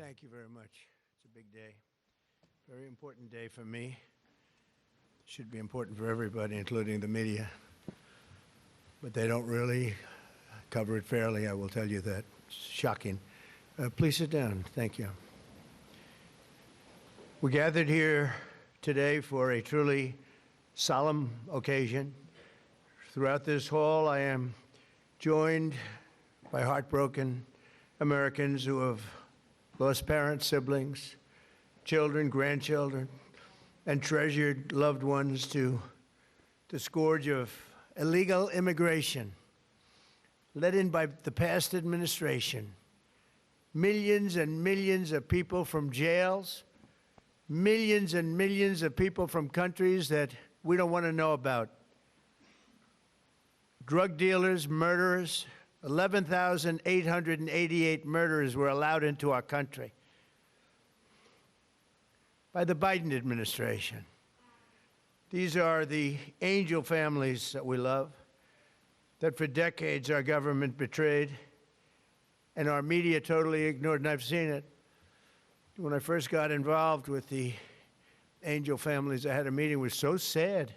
Thank you very much. It's a big day. Very important day for me. Should be important for everybody, including the media. But they don't really cover it fairly, I will tell you that. It's shocking. Please sit down. Thank you. We gathered here today for a truly solemn occasion. Throughout this hall, I am joined by heartbroken Americans who have lost parents, siblings, children, grandchildren, and treasured loved ones to the scourge of illegal immigration led in by the past administration. Millions and millions of people from jails, millions and millions of people from countries that we don't want to know about. Drug dealers, murderers, 11,888 murderers were allowed into our country by the Biden administration. These are the angel families that we love, that for decades our government betrayed and our media totally ignored, and I've seen it. When I first got involved with the angel families, I had a meeting. It was so sad.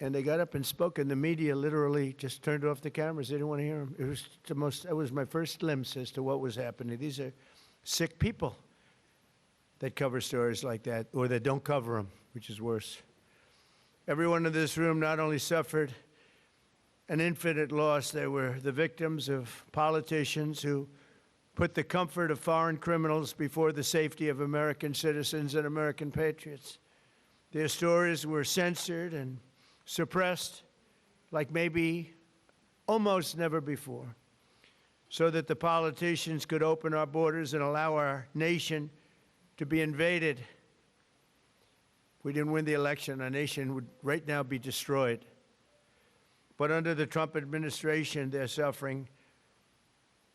And they got up and spoke, and the media literally just turned off the cameras. They didn't want to hear them. It was my first glimpse as to what was happening. These are sick people that cover stories like that, or that don't cover them, which is worse. Everyone in this room not only suffered an infinite loss, they were the victims of politicians who put the comfort of foreign criminals before the safety of American citizens and American patriots. Their stories were censored and suppressed like maybe almost never before, so that the politicians could open our borders and allow our nation to be invaded. If we didn't win the election, our nation would right now be destroyed. But under the Trump administration, their suffering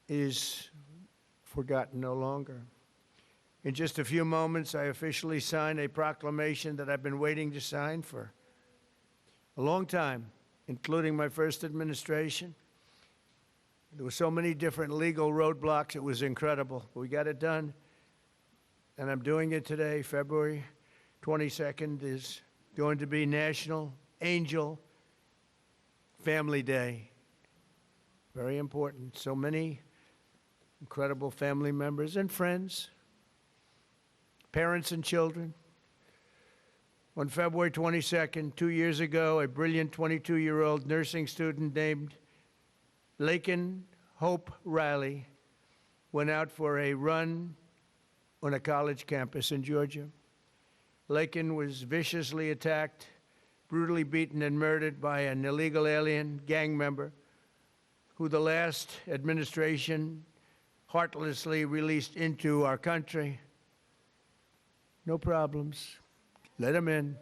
is forgotten no longer. In just a few moments, I officially sign a proclamation that I've been waiting to sign for a long time, including my first administration. There were so many different legal roadblocks, it was incredible. But we got it done, and I'm doing it today. February 22nd is going to be National Angel Family Day. Very important. So many incredible family members and friends, parents and children. On February 22nd, 2 years ago, a brilliant 22-year-old nursing student named Laken Riley went out for a run on a college campus in Georgia. Laken was viciously attacked, brutally beaten and murdered by an illegal alien gang member who the last administration heartlessly released into our country. No problems. Let them in.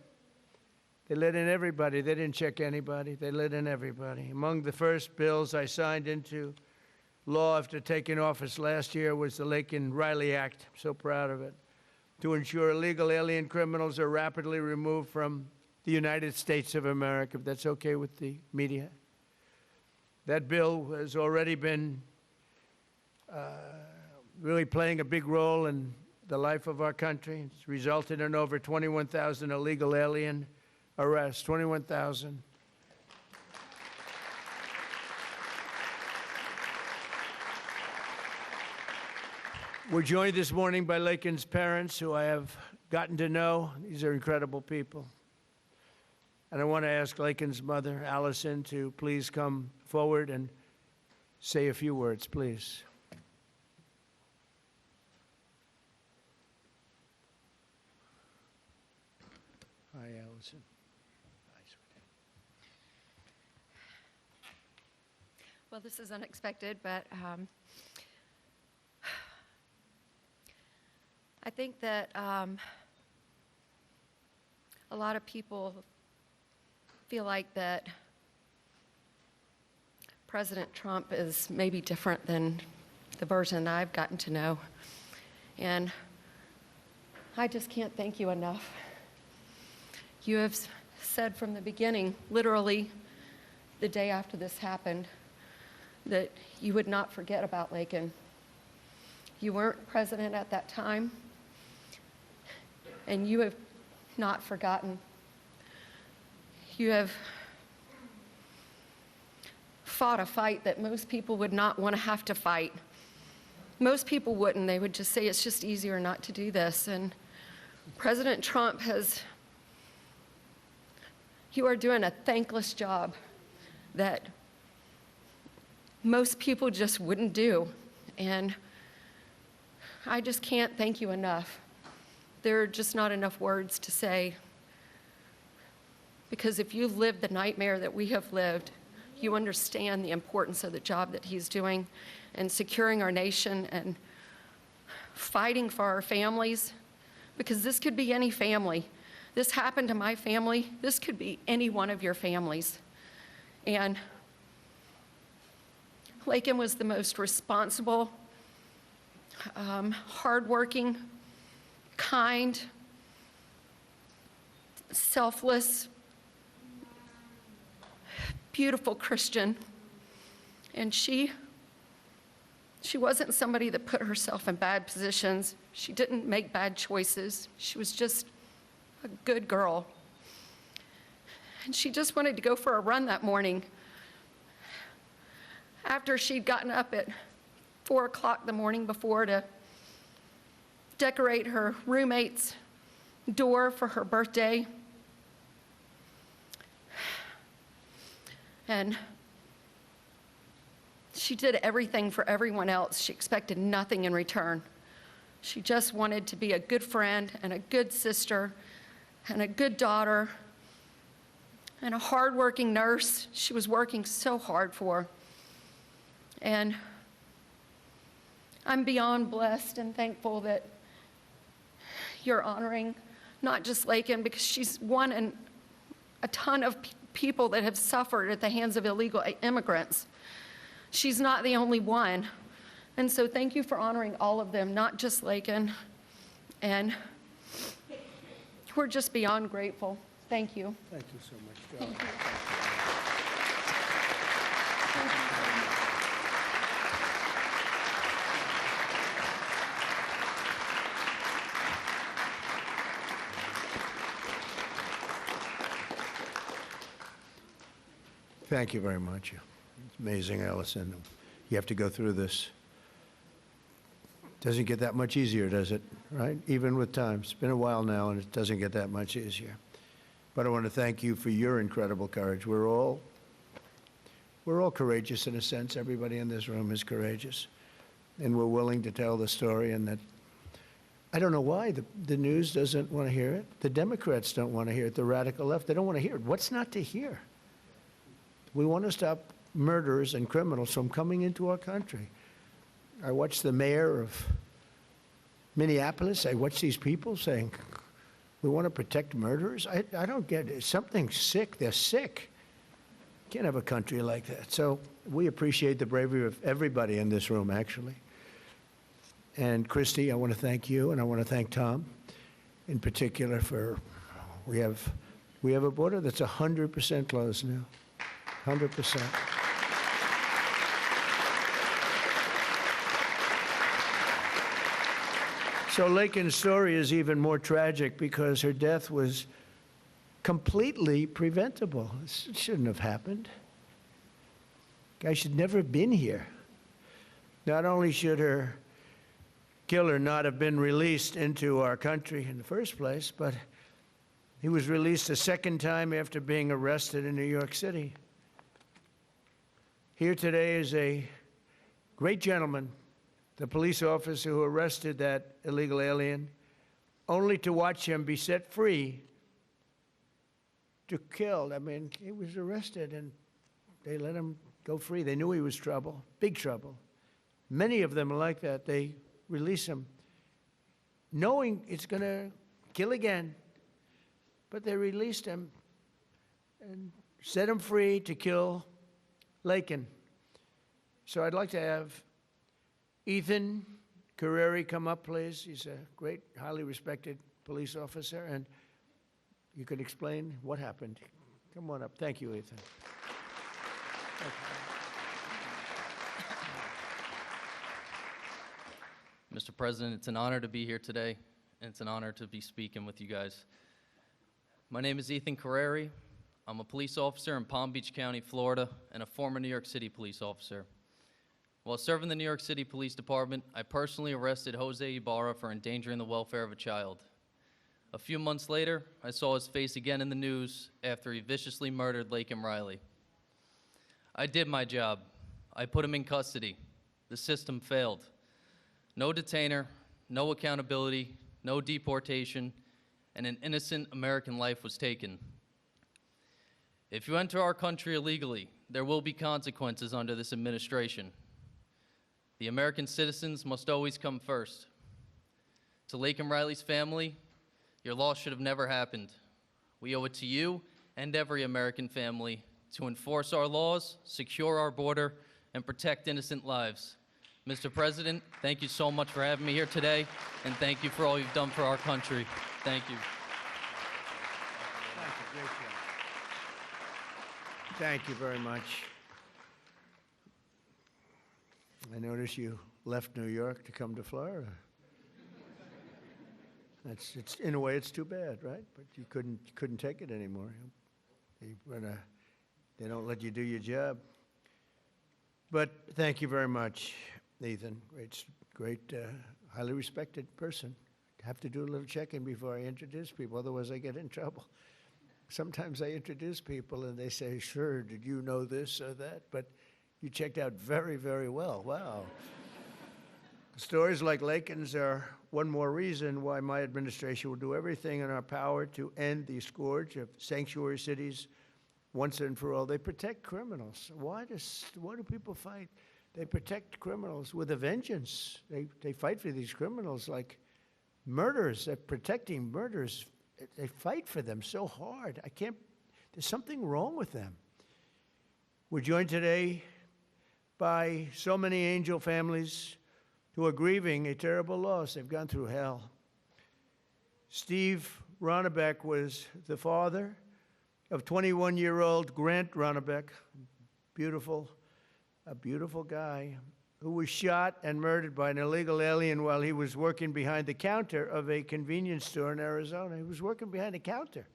They let in everybody. They didn't check anybody. They let in everybody. Among the first bills I signed into law after taking office last year was the Laken Riley Act. I'm so proud of it. To ensure illegal alien criminals are rapidly removed from the United States of America, if that's okay with the media. That bill has already been really playing a big role in the life of our country. It's resulted in over 21,000 illegal alien arrests, 21,000. We're joined this morning by Laken's parents, who I have gotten to know. These are incredible people. And I want to ask Laken's mother, Allison, to please come forward and say a few words, please. Hi, Allison. Hi, sweetie. Well, this is unexpected, but I think that a lot of people feel like that President Trump is maybe different than the version I've gotten to know. And I just can't thank you enough. You have said from the beginning, literally the day after this happened, that you would not forget about Laken. You weren't president at that time, and you have not forgotten. You have fought a fight that most people would not want to have to fight. Most people wouldn't. They would just say it's just easier not to do this. And President Trump you are doing a thankless job that most people just wouldn't do. And I just can't thank you enough. There are just not enough words to say. Because if you lived the nightmare that we have lived, you understand the importance of the job that he's doing and securing our nation and fighting for our families. Because this could be any family. This happened to my family. This could be any one of your families. And Laken was the most responsible, hardworking, kind, selfless, beautiful Christian. And she wasn't somebody that put herself in bad positions. She didn't make bad choices. She was just a good girl. And she just wanted to go for a run that morning after she'd gotten up at 4 o'clock the morning before to decorate her roommate's door for her birthday. And she did everything for everyone else. She expected nothing in return. She just wanted to be a good friend and a good sister and a good daughter and a hardworking nurse. She was working so hard for. And I'm beyond blessed and thankful that you're honoring not just Laken, because she's one in a ton of people that have suffered at the hands of illegal immigrants. She's not the only one. And so thank you for honoring all of them, not just Laken. And we're just beyond grateful. Thank you. Thank you so much, Joe. Thank you. Thank you very much. It's amazing, Allison. You have to go through this. Doesn't get that much easier, does it? Right? Even with time. It's been a while now, and it doesn't get that much easier. But I want to thank you for your incredible courage. We're all courageous in a sense. Everybody in this room is courageous. And we're willing to tell the story. And that, I don't know why the news doesn't want to hear it. The Democrats don't want to hear it. The radical left, they don't want to hear it. What's not to hear? We want to stop murderers and criminals from coming into our country. I watched the mayor of Minneapolis. I watched these people saying, we want to protect murderers. I don't get it. Something's sick. They're sick. Can't have a country like that. So we appreciate the bravery of everybody in this room, actually. And Christy, I want to thank you, and I want to thank Tom in particular for, we have a border that's 100% closed now. 100%. So Laken's story is even more tragic because her death was completely preventable. It shouldn't have happened. Guy should never have been here. Not only should her killer not have been released into our country in the first place, but he was released a second time after being arrested in New York City. Here today is a great gentleman, the police officer who arrested that illegal alien, only to watch him be set free to kill. I mean, he was arrested and they let him go free. They knew he was trouble, big trouble. Many of them are like that. They release him knowing it's going to kill again, but they released him and set him free to kill Laken. So I'd like to have Ethan Carreri come up, please. He's a great, highly respected police officer, and you could explain what happened. Come on up. Thank you, Ethan. Thank you. Mr. President, it's an honor to be here today, and it's an honor to be speaking with you guys. My name is Ethan Carreri. I'm a police officer in Palm Beach County, Florida, and a former New York City police officer. While serving the New York City Police Department, I personally arrested Jose Ibarra for endangering the welfare of a child. A few months later, I saw his face again in the news after he viciously murdered Laken Riley. I did my job. I put him in custody. The system failed. No detainer, no accountability, no deportation, and an innocent American life was taken. If you enter our country illegally, there will be consequences under this administration. The American citizens must always come first. To Laken Riley's family, your loss should have never happened. We owe it to you and every American family to enforce our laws, secure our border, and protect innocent lives. Mr. President, thank you so much for having me here today, and thank you for all you've done for our country. Thank you. Thank you. Great job. Thank you very much. I notice you left New York to come to Florida. It's in a way, it's too bad, right? But you couldn't take it anymore. They don't let you do your job. But thank you very much, Ethan. Great, highly respected person. I have to do a little checking before I introduce people, otherwise I get in trouble. Sometimes I introduce people and they say, sure, did you know this or that? But you checked out very, very well. Wow. Stories like Laken's are one more reason why my administration will do everything in our power to end the scourge of sanctuary cities once and for all. They protect criminals. Why do people fight? They protect criminals with a vengeance. They fight for these criminals like murderers. They're protecting murderers. They fight for them so hard. There's something wrong with them. We're joined today by so many angel families who are grieving a terrible loss. They've gone through hell. Steve Ronnebeck was the father of 21-year-old Grant Ronnebeck, a beautiful guy, who was shot and murdered by an illegal alien while he was working behind the counter of a convenience store in Arizona. He was working behind the counter.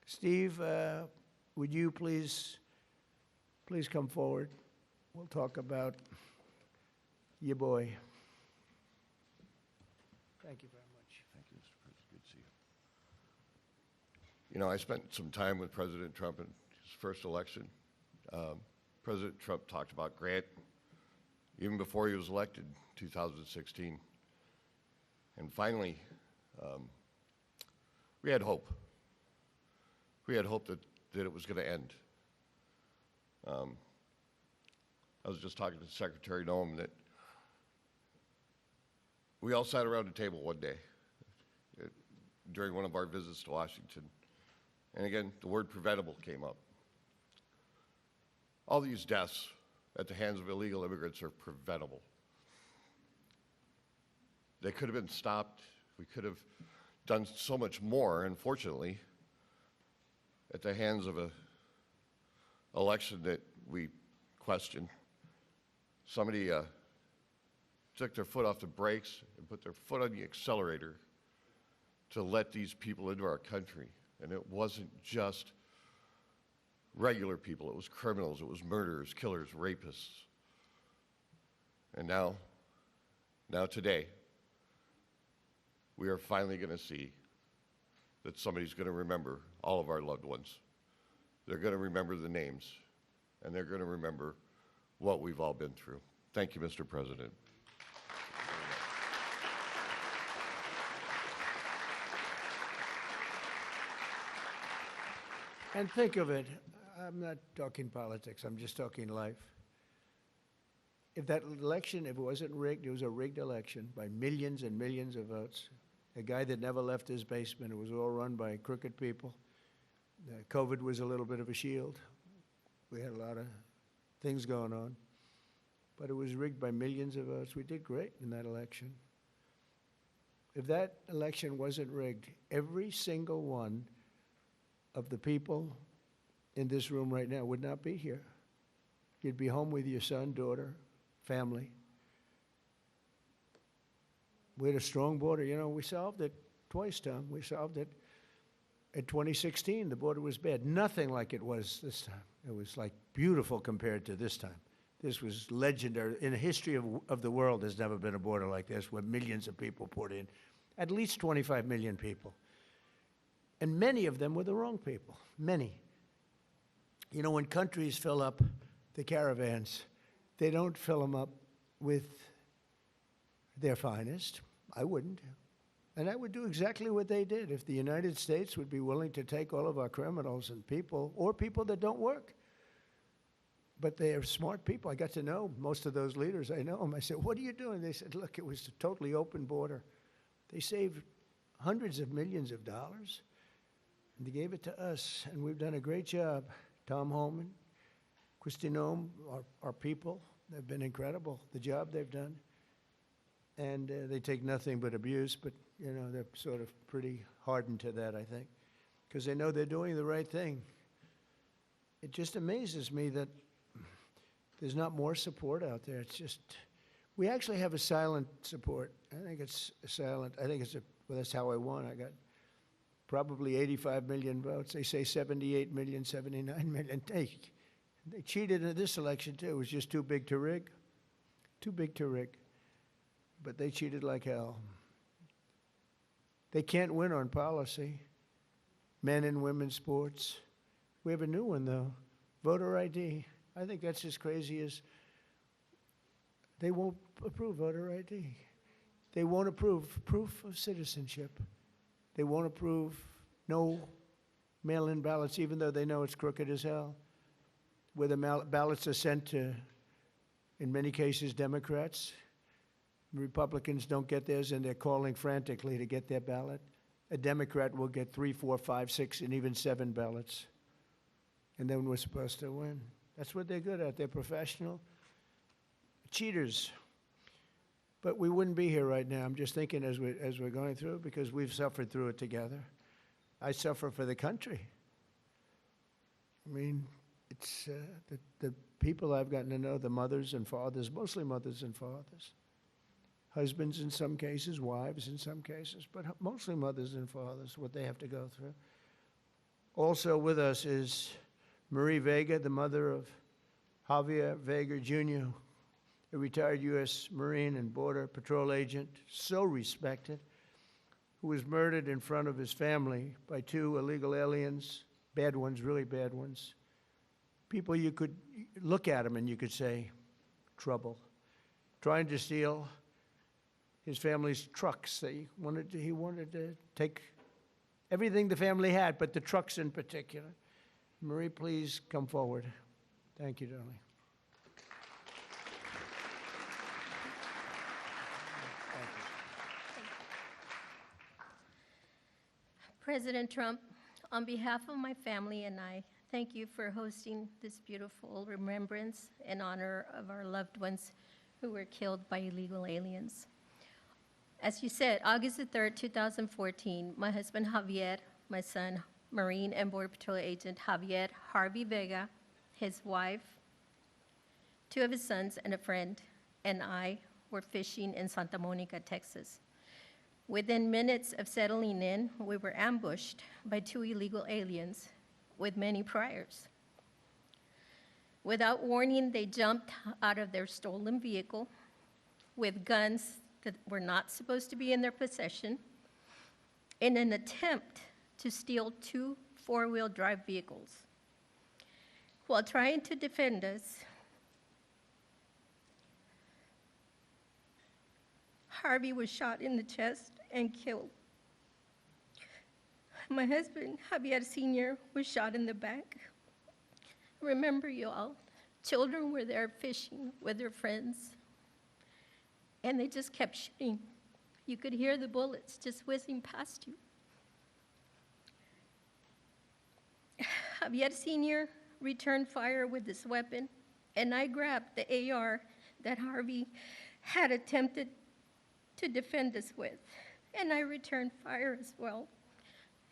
Steve, would you please come forward? We'll talk about your boy. Thank you very much. Thank you, Mr. President. Good to see you. You know, I spent some time with President Trump in his first election. President Trump talked about Grant even before he was elected in 2016. And finally, we had hope. We had hope that it was going to end. I was just talking to Secretary Noem that we all sat around a table one day during one of our visits to Washington. And again, the word preventable came up. All these deaths at the hands of illegal immigrants are preventable. They could have been stopped. We could have done so much more, unfortunately, at the hands of an election that we question. Somebody took their foot off the brakes and put their foot on the accelerator to let these people into our country. And it wasn't just regular people, it was criminals, it was murderers, killers, rapists. And now today, we are finally going to see that somebody's going to remember all of our loved ones. They're going to remember the names, and they're going to remember what we've all been through. Thank you, Mr. President. And think of it, I'm not talking politics, I'm just talking life. If that election, if it wasn't rigged, it was a rigged election by millions and millions of votes. A guy that never left his basement, it was all run by crooked people. COVID was a little bit of a shield. We had a lot of things going on. But it was rigged by millions of votes. We did great in that election. If that election wasn't rigged, every single one of the people in this room right now would not be here. You'd be home with your son, daughter, family. We had a strong border. You know, we solved it twice, Tom. We solved it in 2016. The border was bad. Nothing like it was this time. It was like beautiful compared to this time. This was legendary. In the history of the world, there's never been a border like this where millions of people poured in. At least 25 million people. And many of them were the wrong people. Many. You know, when countries fill up the caravans, they don't fill them up with their finest. I wouldn't. And I would do exactly what they did if the United States would be willing to take all of our criminals and people, or people that don't work. But they are smart people. I got to know most of those leaders. I know them. I said, what are you doing? They said, look, it was a totally open border. They saved hundreds of millions of dollars, and they gave it to us, and we've done a great job. Tom Holman, Kristi Noem, our people, they've been incredible, the job they've done. And they take nothing but abuse, but, you know, they're sort of pretty hardened to that, I think, because they know they're doing the right thing. It just amazes me that there's not more support out there. It's just, we actually have a silent support. I think it's silent. I think it's well, that's how I won. I got probably 85 million votes. They say 78 million, 79 million. They cheated in this election, too. It was just too big to rig. Too big to rig. But they cheated like hell. They can't win on policy. Men and women's sports. We have a new one, though. Voter ID. I think that's as crazy as they won't approve voter ID. They won't approve proof of citizenship. They won't approve no mail-in ballots, even though they know it's crooked as hell. Where the ballots are sent to, in many cases, Democrats. Republicans don't get theirs, and they're calling frantically to get their ballot. A Democrat will get 3, 4, 5, 6, and even 7 ballots. And then we're supposed to win. That's what they're good at. They're professional cheaters. But we wouldn't be here right now. I'm just thinking as we're going through it, because we've suffered through it together. I suffer for the country. I mean, it's the people I've gotten to know, the mothers and fathers, mostly mothers and fathers. Husbands in some cases, wives in some cases, but mostly mothers and fathers, what they have to go through. Also with us is Marie Vega, the mother of Javier Vega Jr., a retired U.S. Marine and Border Patrol agent, so respected, who was murdered in front of his family by 2 illegal aliens, bad ones, really bad ones. People you could look at them and you could say, trouble. Trying to steal his family's trucks. He wanted to take everything the family had, but the trucks in particular. Marie, please come forward. Thank you, darling. President Trump, on behalf of my family and I, thank you for hosting this beautiful remembrance in honor of our loved ones who were killed by illegal aliens. As you said, August the 3rd, 2014, my husband Javier, my son, Marine and Border Patrol agent Javier Harvey Vega, his wife, 2 of his sons and a friend, and I were fishing in Santa Monica, Texas. Within minutes of settling in, we were ambushed by 2 illegal aliens with many priors. Without warning, they jumped out of their stolen vehicle with guns that were not supposed to be in their possession in an attempt to steal 2 4-wheel drive vehicles. While trying to defend us, Harvey was shot in the chest and killed. My husband, Javier Sr., was shot in the back. Remember, you all, children were there fishing with their friends, and they just kept shooting. You could hear the bullets just whizzing past you. Javier Sr. returned fire with this weapon, and I grabbed the AR that Harvey had attempted to defend us with, and I returned fire as well.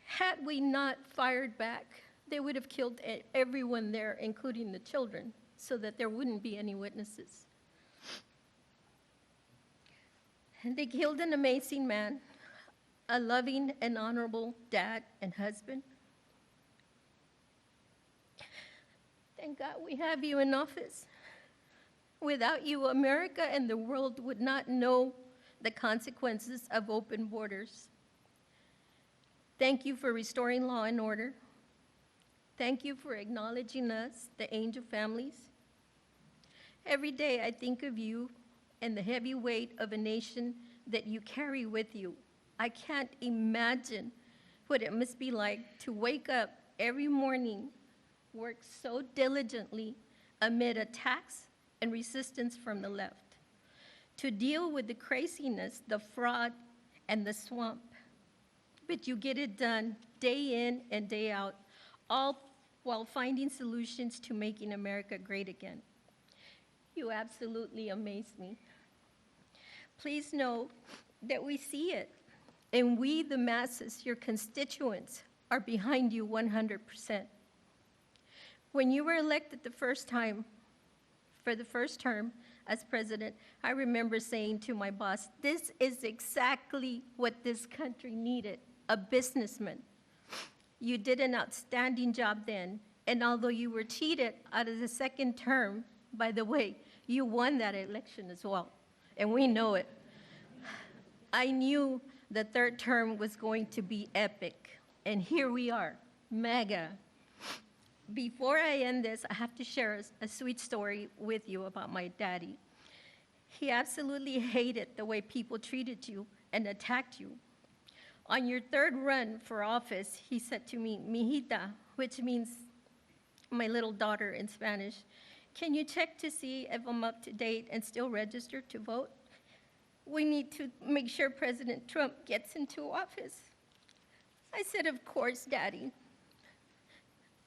Had we not fired back, they would have killed everyone there, including the children, so that there wouldn't be any witnesses. They killed an amazing man, a loving and honorable dad and husband. Thank God we have you in office. Without you, America and the world would not know the consequences of open borders. Thank you for restoring law and order. Thank you for acknowledging us, the angel families. Every day I think of you and the heavy weight of a nation that you carry with you. I can't imagine what it must be like to wake up every morning, work so diligently amid attacks and resistance from the left, to deal with the craziness, the fraud, and the swamp. But you get it done day in and day out, all while finding solutions to making America great again. You absolutely amaze me. Please know that we see it, and we, the masses, your constituents, are behind you 100%. When you were elected the first time, for the first term as president, I remember saying to my boss, this is exactly what this country needed, a businessman. You did an outstanding job then, and although you were cheated out of the second term, by the way, you won that election as well, and we know it. I knew the third term was going to be epic, and here we are, mega. Before I end this, I have to share a sweet story with you about my daddy. He absolutely hated the way people treated you and attacked you. On your third run for office, he said to me, "Mijita," which means my little daughter in Spanish, "can you check to see if I'm up to date and still registered to vote? We need to make sure President Trump gets into office." I said, "Of course, Daddy."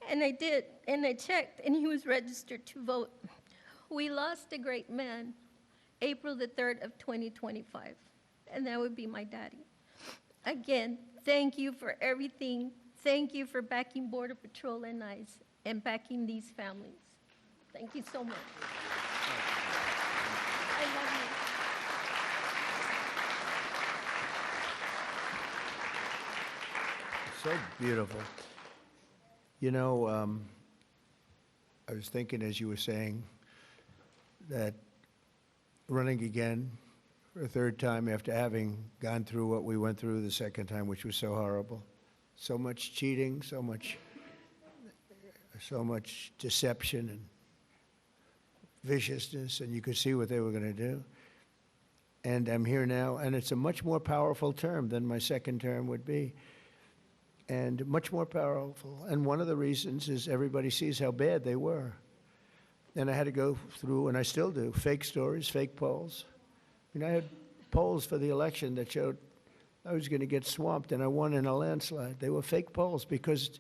And I did, and I checked, and he was registered to vote. We lost a great man, April the 3rd of 2025, and that would be my daddy. Again, thank you for everything. Thank you for backing Border Patrol and ICE and backing these families. Thank you so much. I love you. So beautiful. You know, I was thinking as you were saying that running again for a third time after having gone through what we went through the second time, which was so horrible, so much cheating, so much deception and viciousness, and you could see what they were going to do. And I'm here now, and it's a much more powerful term than my second term would be. And much more powerful. And one of the reasons is everybody sees how bad they were. And I had to go through, and I still do, fake stories, fake polls. I had polls for the election that showed I was going to get swamped, and I won in a landslide. They were fake polls because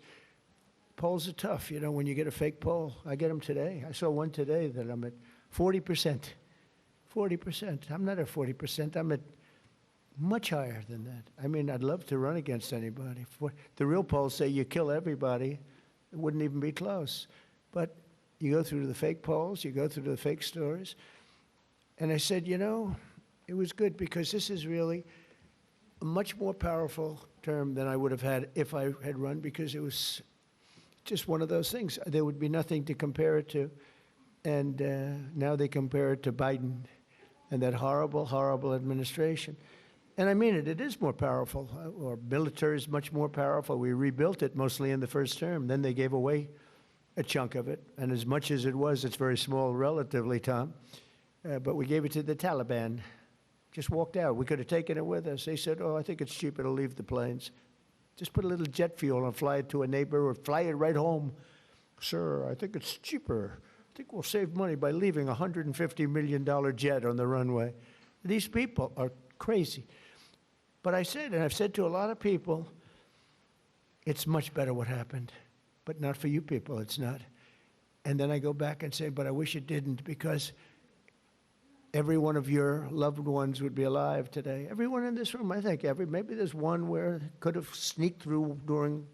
polls are tough, when you get a fake poll. I get them today. I saw one today that I'm at 40%. 40%. I'm not at 40%. I'm at much higher than that. I mean, I'd love to run against anybody. The real polls say you kill everybody. It wouldn't even be close. But you go through the fake polls, you go through the fake stories. And I said, it was good because this is really a much more powerful term than I would have had if I had run, because it was just one of those things. There would be nothing to compare it to. And now they compare it to Biden and that horrible, horrible administration. And I mean it, it is more powerful. Our military is much more powerful. We rebuilt it mostly in the first term. Then they gave away a chunk of it. And as much as it was, it's very small relatively, Tom. But we gave it to the Taliban. Just walked out. We could have taken it with us. They said, I think it's cheaper to leave the planes. Just put a little jet fuel and fly it to a neighbor or fly it right home. Sir, I think it's cheaper. I think we'll save money by leaving a $150 million jet on the runway. These people are crazy. But I said, and I've said to a lot of people, it's much better what happened, but not for you people, it's not. And then I go back and say, but I wish it didn't, because every one of your loved ones would be alive today. Everyone in this room, I think, maybe there's one where it could have sneaked through during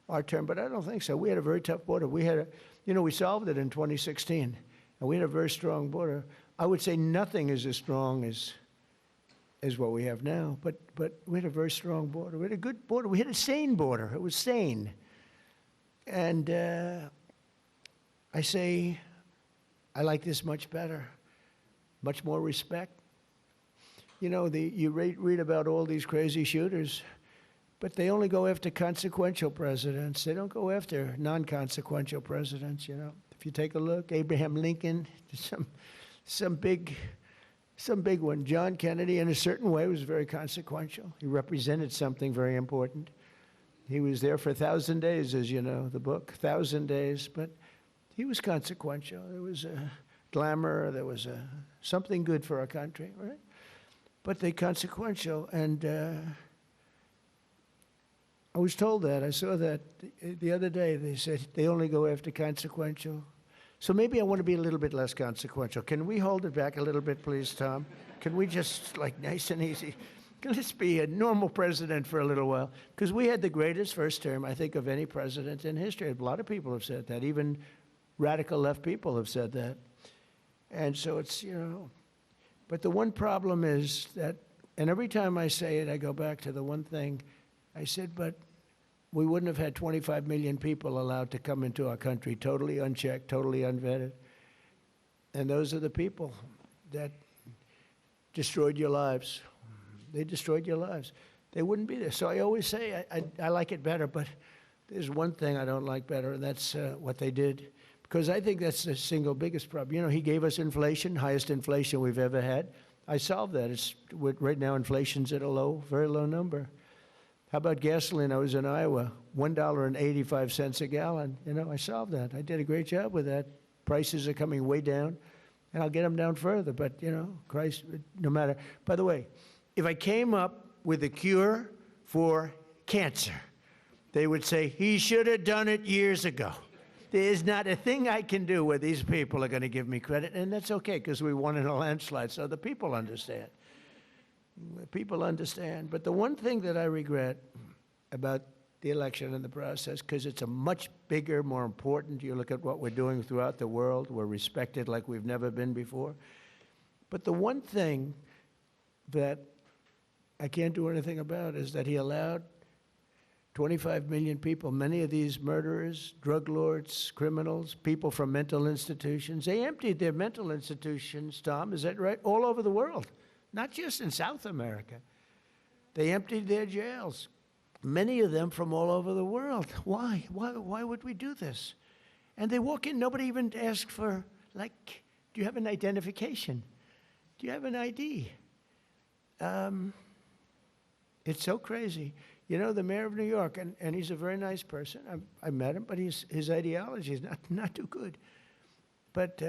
our term, but I don't think so. We had a very tough border. We had we solved it in 2016, and we had a very strong border. I would say nothing is as strong as as what we have now, but we had a very strong border. We had a good border. We had a sane border. It was sane. And I say, I like this much better, much more respect. You know, you read about all these crazy shooters, but they only go after consequential presidents. They don't go after non-consequential presidents, you know. If you take a look, Abraham Lincoln, some big one. John Kennedy, in a certain way, was very consequential. He represented something very important. He was there for 1,000 days, as you know, the book, 1,000 days, but he was consequential. There was a glamour, there was something good for our country, right? But they consequential, and I was told that. I saw that the other day. They said they only go after consequential. So maybe I want to be a little bit less consequential. Can we hold it back a little bit, please, Tom? Can we just, like, nice and easy? Let's be a normal president for a little while. Because we had the greatest first term, I think, of any president in history. A lot of people have said that. Even radical left people have said that. And so it's, you know, but the one problem is that, and every time I say it, I go back to the one thing I said, but we wouldn't have had 25 million people allowed to come into our country, totally unchecked, totally unvetted. And those are the people that destroyed your lives. They destroyed your lives. They wouldn't be there. So I always say I like it better, but there's one thing I don't like better, and that's what they did. Because I think that's the single biggest problem. You know, he gave us inflation, highest inflation we've ever had. I solved that. Right now, inflation's at a very low number. How about gasoline? I was in Iowa, $1.85 a gallon. You know, I solved that. I did a great job with that. Prices are coming way down, and I'll get them down further. But, you know, Christ, no matter. By the way, if I came up with a cure for cancer, they would say, he should have done it years ago. There's not a thing I can do where these people are going to give me credit, and that's okay, because we won in a landslide, so the people understand. The people understand. But the one thing that I regret about the election and the process, because it's a much bigger, more important, you look at what we're doing throughout the world, we're respected like we've never been before. But the one thing that I can't do anything about is that he allowed 25 million people, many of these murderers, drug lords, criminals, people from mental institutions. They emptied their mental institutions, Tom, is that right? All over the world, not just in South America. They emptied their jails, many of them from all over the world. Why? Why would we do this? And they walk in, nobody even asks for, like, do you have an identification? Do you have an ID? It's so crazy. You know, the mayor of New York, and he's a very nice person. I met him, but his ideology is not too good. But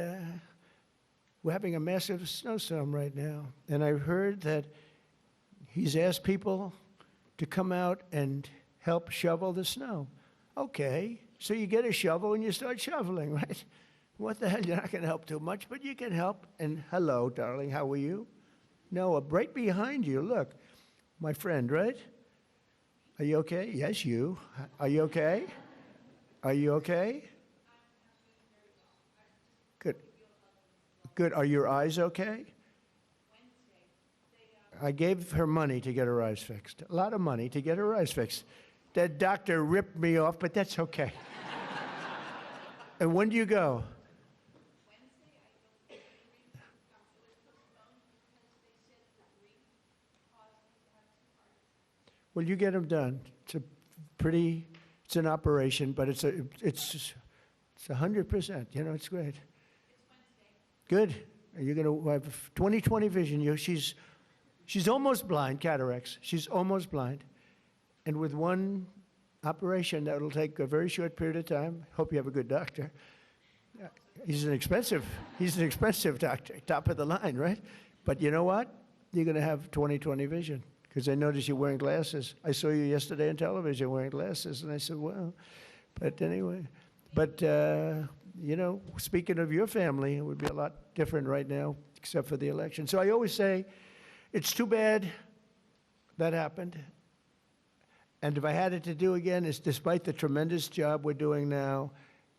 we're having a massive snowstorm right now. And I heard that he's asked people to come out and help shovel the snow. Okay, so you get a shovel and you start shoveling, right? What the hell, you're not going to help too much, but you can help. And hello, darling, how are you? No, right behind you, look, my friend, right? Are you okay? Yes, you. Are you okay? Are you okay? Good. Good. Are your eyes okay? I gave her money to get her eyes fixed. A lot of money to get her eyes fixed. That doctor ripped me off, but that's okay. And when do you go? Well, you get them done. It's an operation, but it's 100%. You know, it's great. It's Wednesday. Good. You're going to have 20/20 vision. She's almost blind, cataracts. She's almost blind, and with one operation that'll take a very short period of time. Hope you have a good doctor. He's an expensive doctor, top of the line, right? But you know what? You're going to have 20/20 vision. Because I noticed you're wearing glasses. I saw you yesterday on television wearing glasses, and I said, well, but anyway. But, you know, speaking of your family, it would be a lot different right now, except for the election. So I always say, it's too bad that happened. And if I had it to do again, it's despite the tremendous job we're doing now,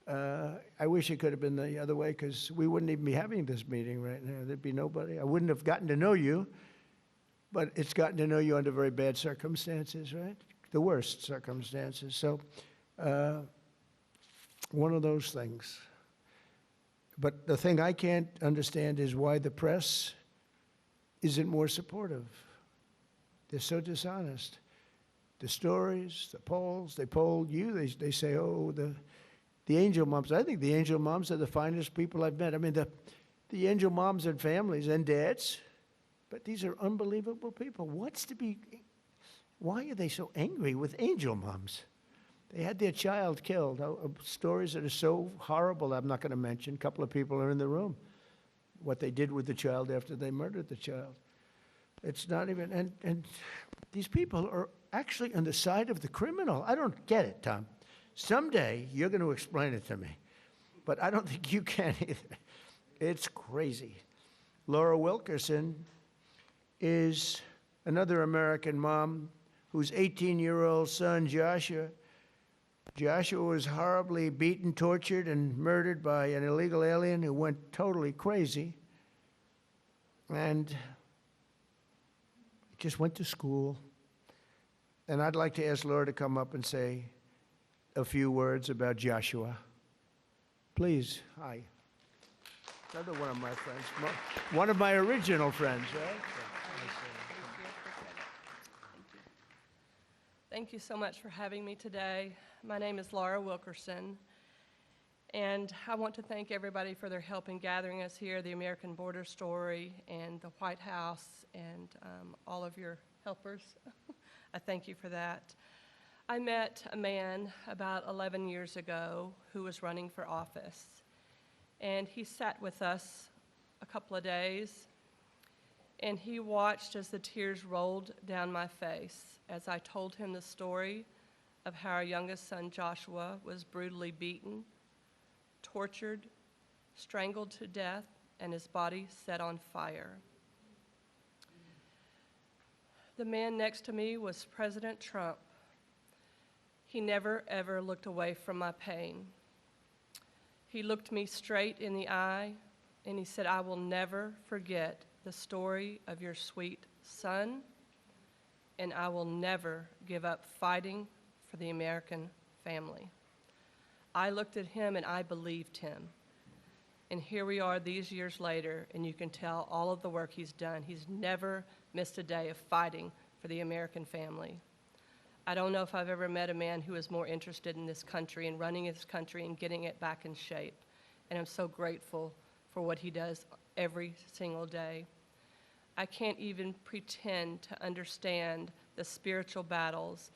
I wish it could have been the other way, because we wouldn't even be having this meeting right now. There'd be nobody. I wouldn't have gotten to know you. but it's gotten to know you under very bad circumstances, right? The worst circumstances. So, one of those things. But the thing I can't understand is why the press isn't more supportive. They're so dishonest. The stories, the polls, they poll you, they say, oh, the angel moms. I think the angel moms are the finest people I've met. I mean, the angel moms and families and dads, but these are unbelievable people. Why are they so angry with angel moms? They had their child killed. Stories that are so horrible, I'm not going to mention. A couple of people are in the room. What they did with the child after they murdered the child. It's not even, and these people are actually on the side of the criminal. I don't get it, Tom. Someday you're going to explain it to me, but I don't think you can either. It's crazy. Laura Wilkerson is another American mom whose 18-year-old son, Joshua was horribly beaten, tortured, and murdered by an illegal alien who went totally crazy. And just went to school. And I'd like to ask Laura to come up and say a few words about Joshua. Please, hi. Another one of my friends, one of my original friends, right? Thank you so much for having me today. My name is Laura Wilkerson, and I want to thank everybody for their help in gathering us here, the American Border Story and the White House, and all of your helpers. I thank you for that. I met a man about 11 years ago who was running for office, and he sat with us a couple of days, and he watched as the tears rolled down my face as I told him the story of how our youngest son, Joshua, was brutally beaten, tortured, strangled to death, and his body set on fire. The man next to me was President Trump. He never, ever looked away from my pain. He looked me straight in the eye, and he said, "I will never forget the story of your sweet son, and I will never give up fighting for the American family." I looked at him and I believed him. And here we are these years later, and you can tell all of the work he's done. He's never missed a day of fighting for the American family. I don't know if I've ever met a man who is more interested in this country and running this country and getting it back in shape. And I'm so grateful for what he does every single day. I can't even pretend to understand the spiritual battles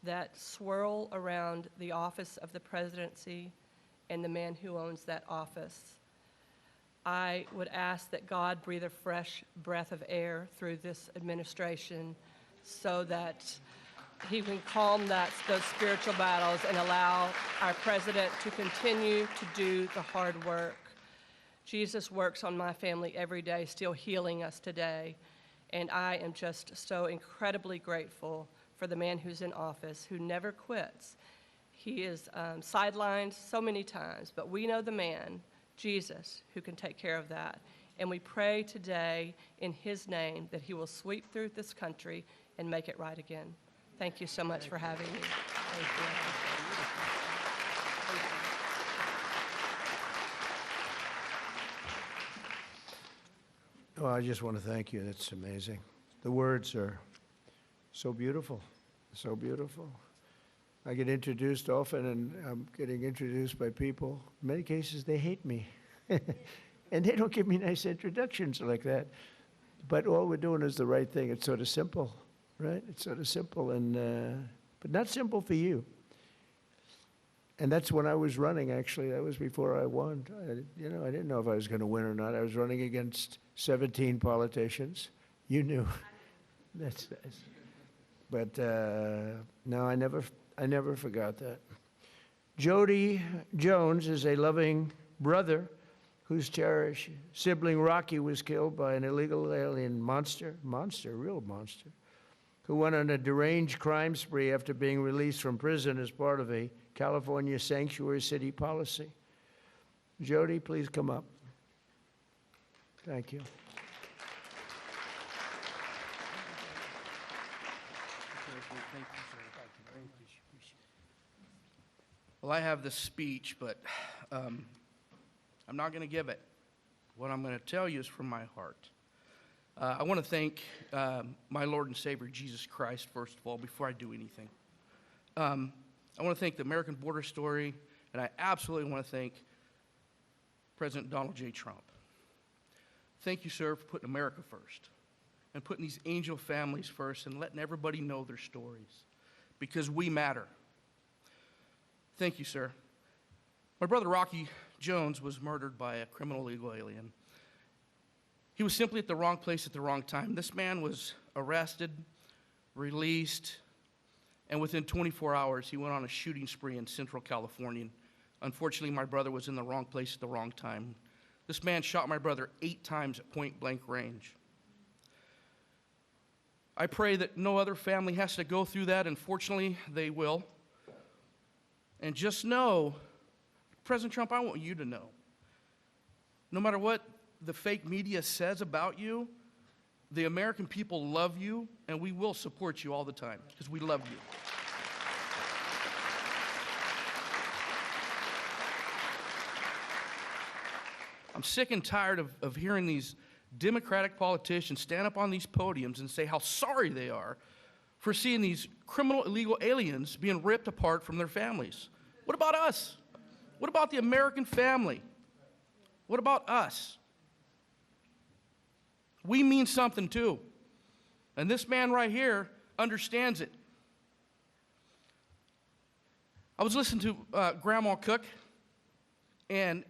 that swirl around the office of the presidency and the man who owns that office. I would ask that God breathe a fresh breath of air through this administration so that he can calm those spiritual battles and allow our president to continue to do the hard work. Jesus works on my family every day, still healing us today. And I am just so incredibly grateful for the man who's in office, who never quits. He is sidelined so many times, but we know the man, Jesus, who can take care of that. And we pray today in his name that he will sweep through this country and make it right again. Thank you so much for having me. Thank you. Well, I just want to thank you. That's amazing. The words are so beautiful, so beautiful. I get introduced often, and I'm getting introduced by people. In many cases, they hate me. And they don't give me nice introductions like that. But all we're doing is the right thing. It's sort of simple, right? It's sort of simple, but not simple for you. And that's when I was running, actually. That was before I won. I didn't know if I was going to win or not. I was running against 17 politicians. You knew. That's nice. But no, I never forgot that. Jody Jones is a loving brother whose cherished sibling Rocky was killed by an illegal alien real monster, who went on a deranged crime spree after being released from prison as part of a California sanctuary city policy. Jody, please come up. Thank you, sir. Thank you. Well, I have this speech, but I'm not going to give it. What I'm going to tell you is from my heart. I want to thank my Lord and Savior, Jesus Christ, first of all, before I do anything. I want to thank the American Border Story, and I absolutely want to thank President Donald J. Trump. Thank you, sir, for putting America first and putting these angel families first and letting everybody know their stories, because we matter. Thank you, sir. My brother Rocky Jones was murdered by a criminal illegal alien. He was simply at the wrong place at the wrong time. This man was arrested, released, and within 24 hours, he went on a shooting spree in Central California. Unfortunately, my brother was in the wrong place at the wrong time. This man shot my brother 8 times at point-blank range. I pray that no other family has to go through that. Unfortunately, they will. And just know, President Trump, I want you to know, no matter what the fake media says about you, the American people love you, and we will support you all the time, because we love you. I'm sick and tired of hearing these Democratic politicians stand up on these podiums and say how sorry they are for seeing these criminal illegal aliens being ripped apart from their families. What about us? What about the American family? What about us? We mean something too. And this man right here understands it. I was listening to Grandma Cook, and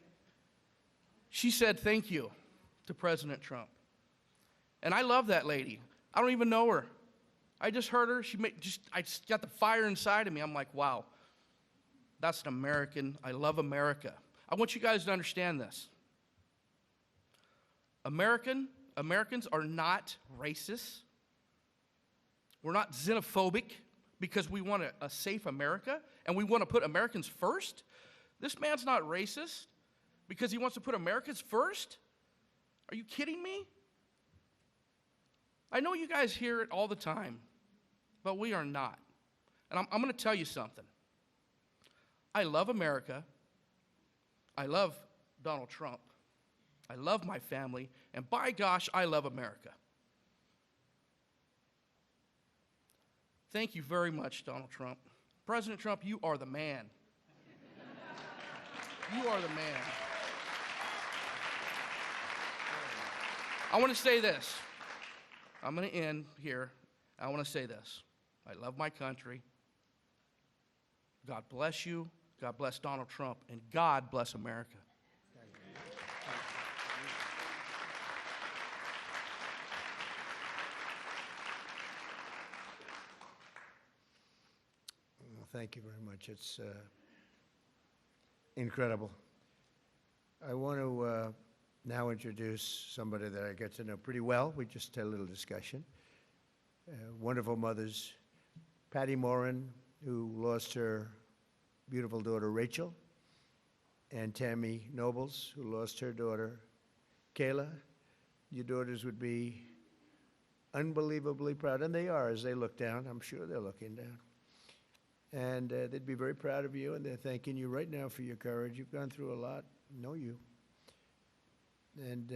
she said thank you to President Trump. And I love that lady. I don't even know her. I just heard her. I just got the fire inside of me. I'm like, wow, that's an American. I love America. I want you guys to understand this. Americans are not racist. We're not xenophobic because we want a safe America and we want to put Americans first. This man's not racist because he wants to put Americans first. Are you kidding me? I know you guys hear it all the time, but we are not. And I'm going to tell you something. I love America. I love Donald Trump. I love my family. And by gosh, I love America. Thank you very much, Donald Trump. President Trump, you are the man. You are the man. I want to say this. I'm going to end here. I want to say this. I love my country. God bless you. God bless Donald Trump. And God bless America. Well, thank you very much. It's incredible. I want to now introduce somebody that I get to know pretty well. We just had a little discussion. Wonderful mothers, Patty Morin, who lost her beautiful daughter Rachel, and Tammy Nobles, who lost her daughter Kayla. Your daughters would be unbelievably proud, and they are as they look down. I'm sure they're looking down. And they'd be very proud of you, and they're thanking you right now for your courage. You've gone through a lot. I know you. And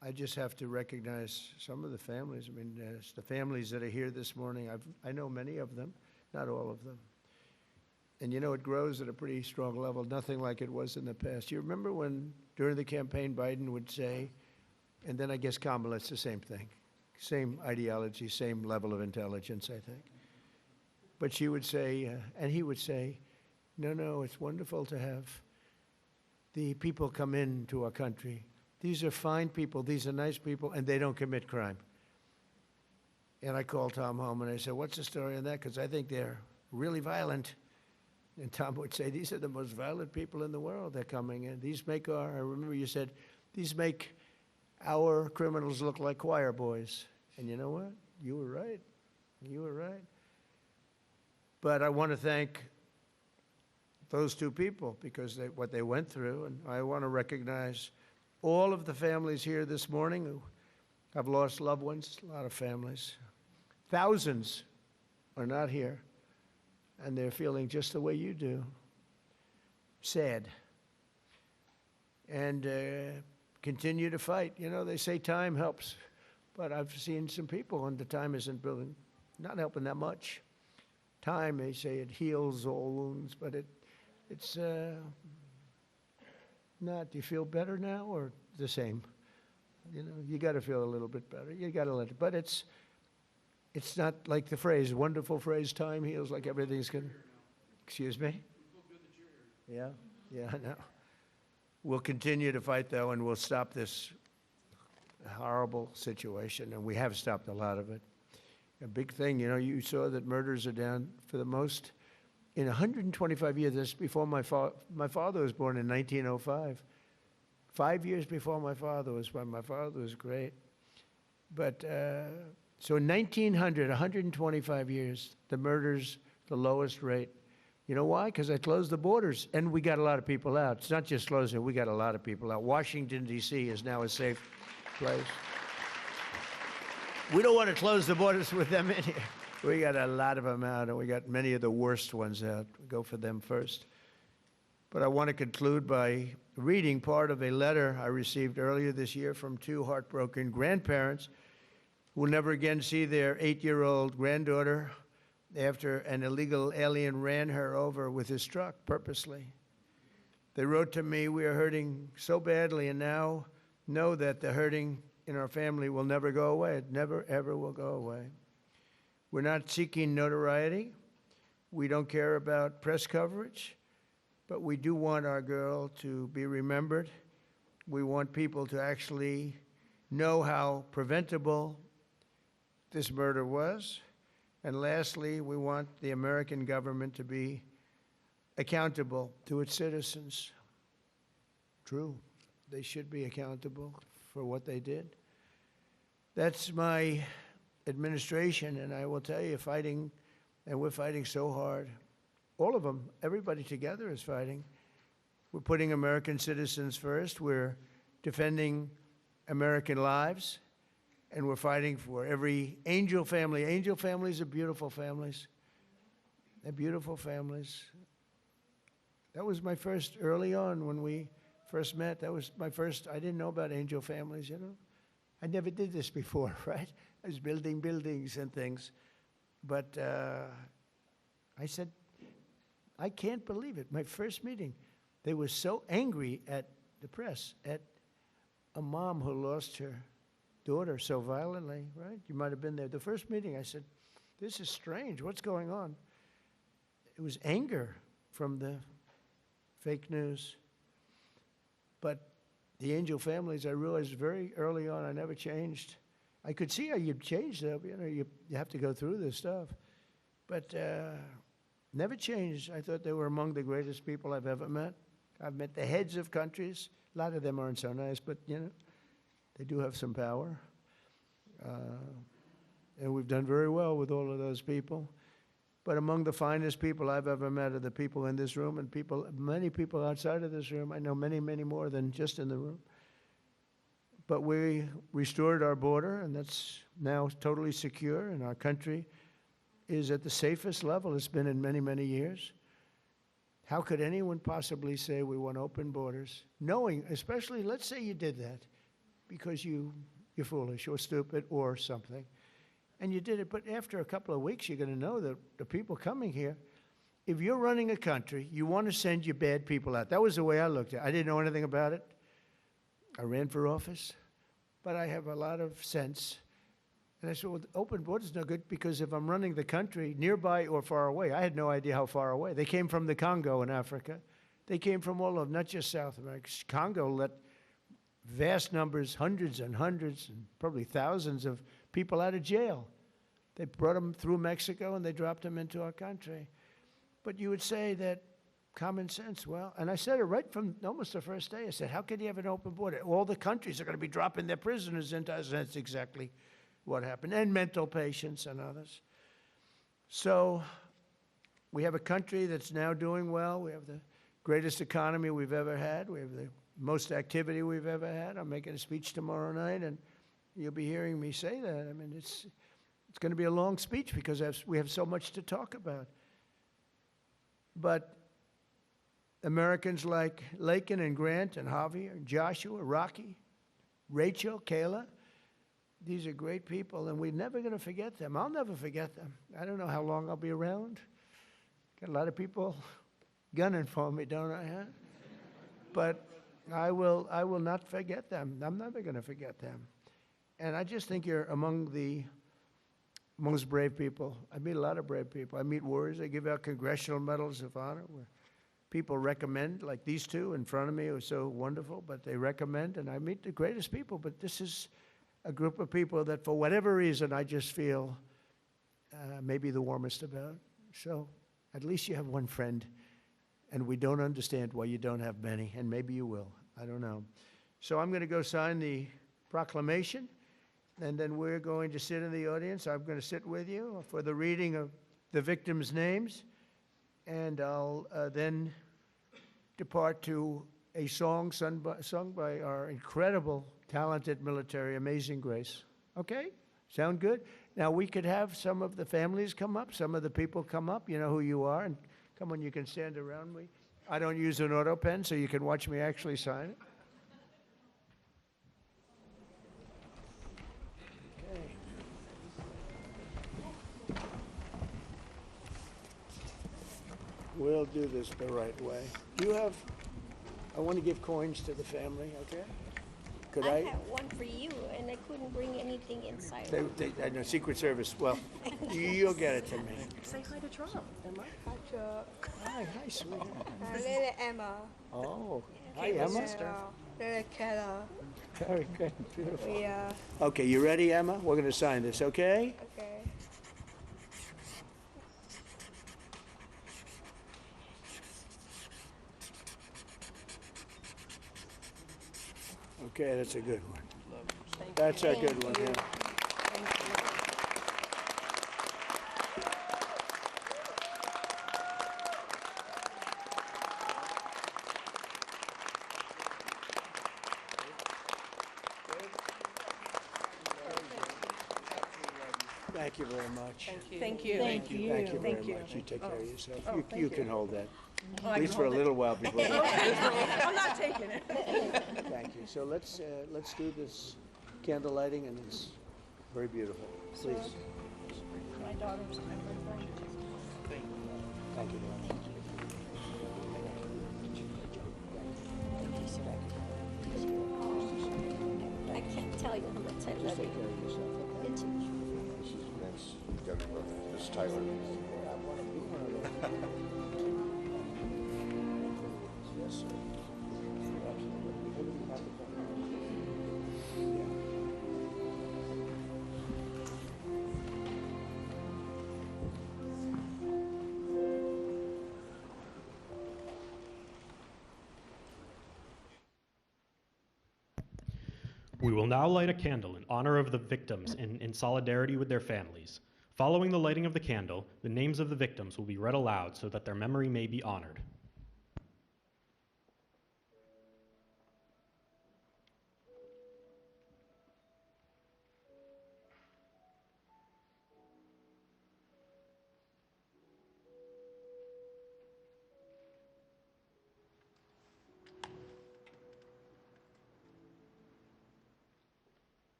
I just have to recognize some of the families. I mean, the families that are here this morning, I know many of them, not all of them. And you know, it grows at a pretty strong level, nothing like it was in the past. You remember when, during the campaign, Biden would say, and then I guess Kamala, it's the same thing, same ideology, same level of intelligence, I think. But she would say, and he would say, no, it's wonderful to have the people come into our country. These are fine people, these are nice people, and they don't commit crime. And I called Tom home and I said, what's the story on that? Because I think they're really violent. And Tom would say, these are the most violent people in the world. They're coming in. These make I remember you said, these make our criminals look like choir boys. And you know what? You were right. You were right. But I want to thank those two people because what they went through. And I want to recognize all of the families here this morning who have lost loved ones, a lot of families. Thousands are not here, and they're feeling just the way you do, sad. And continue to fight. You know, they say time helps, but I've seen some people, and the time isn't not helping that much. Time, they say it heals all wounds, but it's not. Do you feel better now or the same? You know, you got to feel a little bit better. You got to let it, but it's not like the phrase, wonderful phrase, time heals, like everything's good. Excuse me? Yeah, I know. We'll continue to fight, though, and we'll stop this horrible situation, and we have stopped a lot of it. A big thing, you know, you saw that murders are down for the most in 125 years. This before my father was born in 1905. 5 years before my father was born. My father was great. But so in 1900, 125 years, the murders, the lowest rate. You know why? Because I closed the borders, and we got a lot of people out. It's not just closing, we got a lot of people out. Washington, D.C. is now a safe place. We don't want to close the borders with them in here. We got a lot of them out, and we got many of the worst ones out. We go for them first. But I want to conclude by reading part of a letter I received earlier this year from two heartbroken grandparents who will never again see their 8-year-old granddaughter after an illegal alien ran her over with his truck purposely. They wrote to me, "We are hurting so badly, and now know that the hurting in our family will never go away. It never, ever will go away. We're not seeking notoriety. We don't care about press coverage, but we do want our girl to be remembered. We want people to actually know how preventable this murder was. And lastly, we want the American government to be accountable to its citizens." True. They should be accountable for what they did. That's my administration, and I will tell you, fighting, and we're fighting so hard. All of them, everybody together is fighting. We're putting American citizens first. We're defending American lives. And we're fighting for every angel family. Angel families are beautiful families. They're beautiful families. That was my first, early on when we first met, that was my first, I didn't know about angel families, you know. I never did this before, right? I was building buildings and things. But I said, I can't believe it. My first meeting, they were so angry at the press, at a mom who lost her daughter so violently, right? You might have been there. The first meeting, I said, this is strange. What's going on? It was anger from the fake news. But the angel families, I realized very early on, I never changed. I could see how you'd change, though. You know, you have to go through this stuff. But never changed. I thought they were among the greatest people I've ever met. I've met the heads of countries. A lot of them aren't so nice, but, you know, they do have some power. And we've done very well with all of those people. But among the finest people I've ever met are the people in this room and many people outside of this room. I know many, many more than just in the room. But we restored our border, and that's now totally secure, and our country is at the safest level it's been in many, many years. How could anyone possibly say we want open borders, knowing, especially, let's say you did that because you're foolish or stupid or something, and you did it, but after a couple of weeks, you're going to know that the people coming here, if you're running a country, you want to send your bad people out. That was the way I looked at it. I didn't know anything about it. I ran for office, but I have a lot of sense. And I said, well, open borders is no good because if I'm running the country nearby or far away, I had no idea how far away. They came from the Congo in Africa. They came from all of, not just South America. Congo let vast numbers, hundreds and hundreds, and probably thousands of people out of jail. They brought them through Mexico and they dropped them into our country. But you would say that common sense, well, and I said it right from almost the first day. I said, how can you have an open border? All the countries are going to be dropping their prisoners into us. And that's exactly what happened, and mental patients and others. So we have a country that's now doing well. We have the greatest economy we've ever had. We have the most activity we've ever had. I'm making a speech tomorrow night, and you'll be hearing me say that. I mean, It's going to be a long speech because we have so much to talk about. But Americans like Laken and Grant and Javier, Joshua, Rocky, Rachel, Kayla, these are great people, and we're never going to forget them. I'll never forget them. I don't know how long I'll be around. Got a lot of people gunning for me, don't I? Huh? But I will not forget them. I'm never going to forget them. And I just think you're among the most brave people. I meet a lot of brave people. I meet warriors. I give out congressional medals of honor where people recommend, like these two in front of me who are so wonderful, but they recommend, and I meet the greatest people. But this is a group of people that for whatever reason I just feel maybe the warmest about. So at least you have one friend, and we don't understand why you don't have many, and maybe you will. I don't know. So I'm going to go sign the proclamation, and then we're going to sit in the audience. I'm going to sit with you for the reading of the victims' names, and I'll then depart to a song sung by our incredible, talented military, Amazing Grace. Okay? Sound good? Now, we could have some of the families come up, some of the people come up, you know who you are, and come on, you can stand around me. I don't use an auto pen, so you can watch me actually sign it. Okay. We'll do this the right way. Do you have, I want to give coins to the family, okay? Could I have one for you, and I couldn't bring anything inside. I know, Secret Service. Well, you'll get it to me. Say hi to Trump, Emma. Hi, sweetheart. Little Emma. Oh, hi, Emma. Little Kayla. Very good, beautiful. Yeah. Okay, you ready, Emma? We're going to sign this, okay? Okay. Okay, that's a good one. That's a good one, yeah. Thank you very much. Thank you. Thank you very much. You take care of yourself. You can hold that. At least for a hold it. little while before. I'm not taking it. Thank you. So let's do this candle lighting, and it's very beautiful. Please. My daughter's my birthday. Thank you very much. I can't tell you how much I love Take you. care of yourself. Okay? It's Mrs. Vince, Miss Tyler. Yes, sir. We will now light a candle in honor of the victims and in solidarity with their families. Following the lighting of the candle, the names of the victims will be read aloud so that their memory may be honored.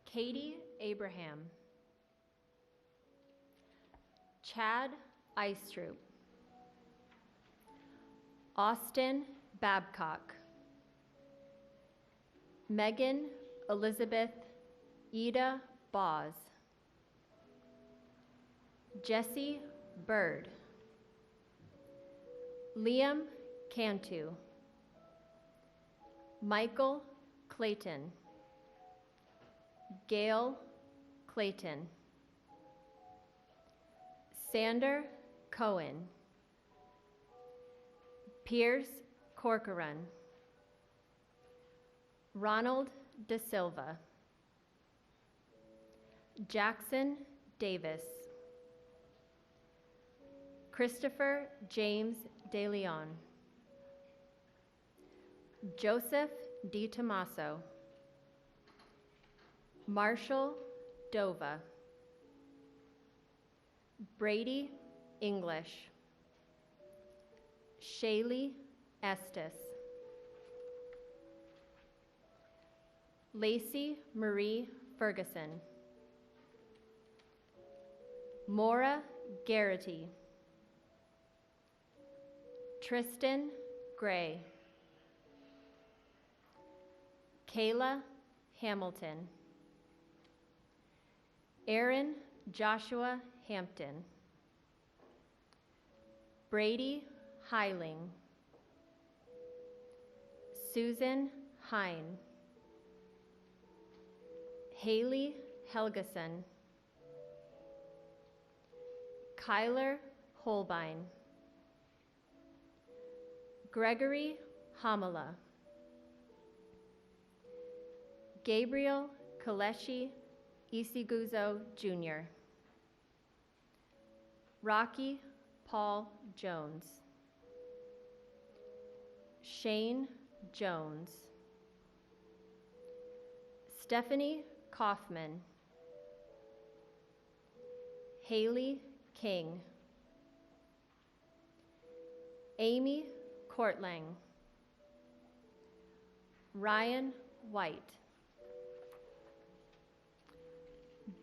Katie Abraham, Chad Eistrup, Austin Babcock, Megan Elizabeth Ida Boz, Jesse Bird, Liam Cantu, Michael Clayton, Gail Clayton, Sander Cohen, Pierce Corcoran, Ronald De Silva, Jackson Davis, Christopher James De Leon, Joseph Di Tommaso, Marshall Dova. Brady English. Shaylee Estes. Lacey Marie Ferguson. Maura Garrity. Tristan Gray. Kayla Hamilton. Aaron Joshua Hampton. Brady Heiling. Susan Hine. Haley Helgeson. Kyler Holbein. Gregory Hamala. Gabriel Kaleshi Isiguzo Jr. Rocky Paul Jones. Shane Jones. Stephanie Kaufman. Haley King. Amy Courtlang. Ryan White.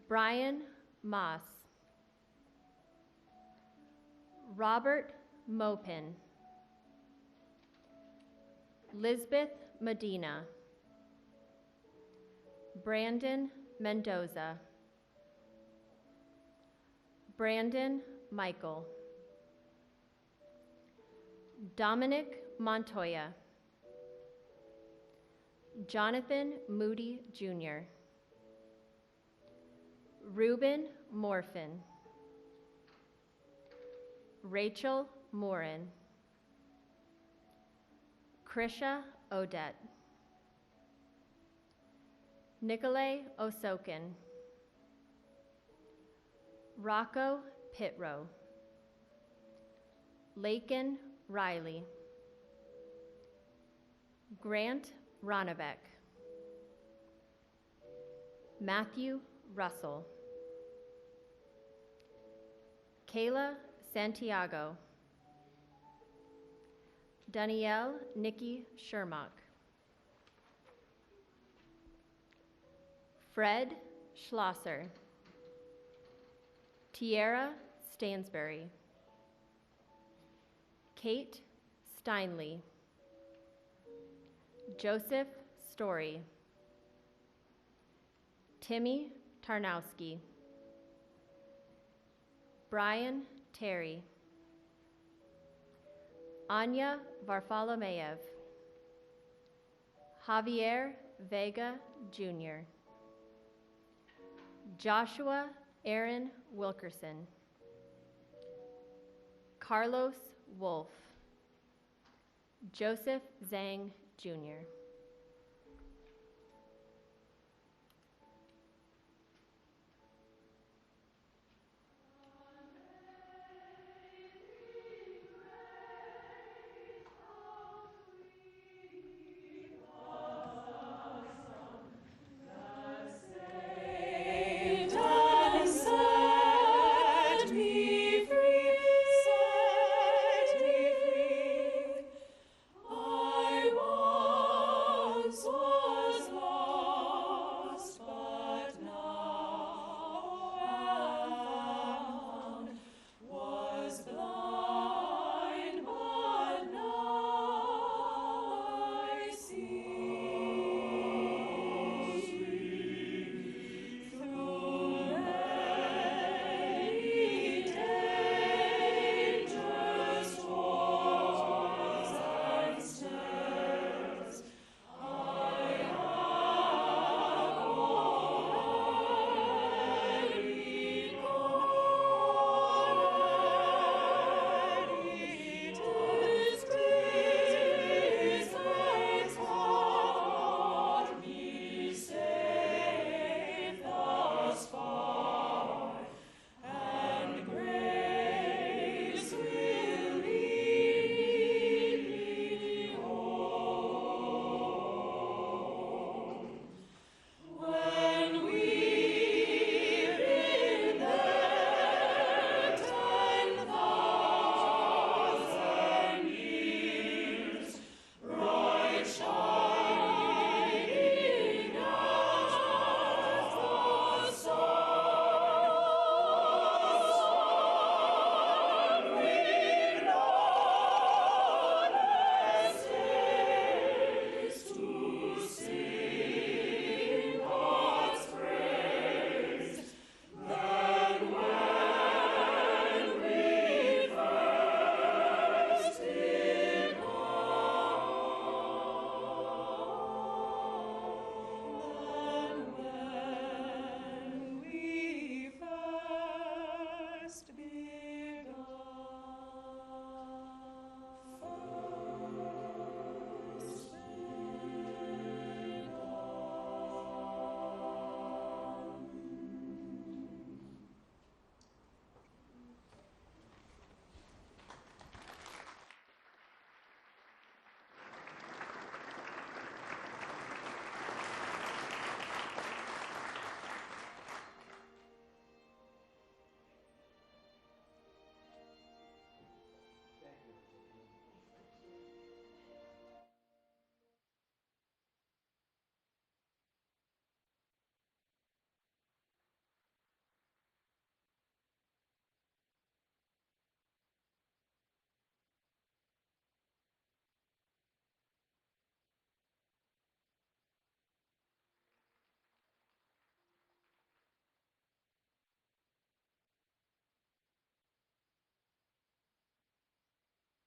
Brian Moss. Robert Mopin. Lisbeth Medina. Brandon Mendoza. Brandon Michael. Dominic Montoya. Jonathan Moody Jr. Reuben Morfin. Rachel Morin. Krisha Odette. Nicolay Osokin. Rocco Pitro. Laken Riley. Grant Ronnebeck. Matthew Russell. Kayla Santiago. Danielle Nikki Shermock. Fred Schlosser. Tierra Stansberry. Kate Steinley. Joseph Story. Timmy Tarnowski. Brian Terry. Anya Varfolomeyev. Javier Vega Jr. Joshua Aaron Wilkerson. Carlos Wolf. Joseph Zhang Jr.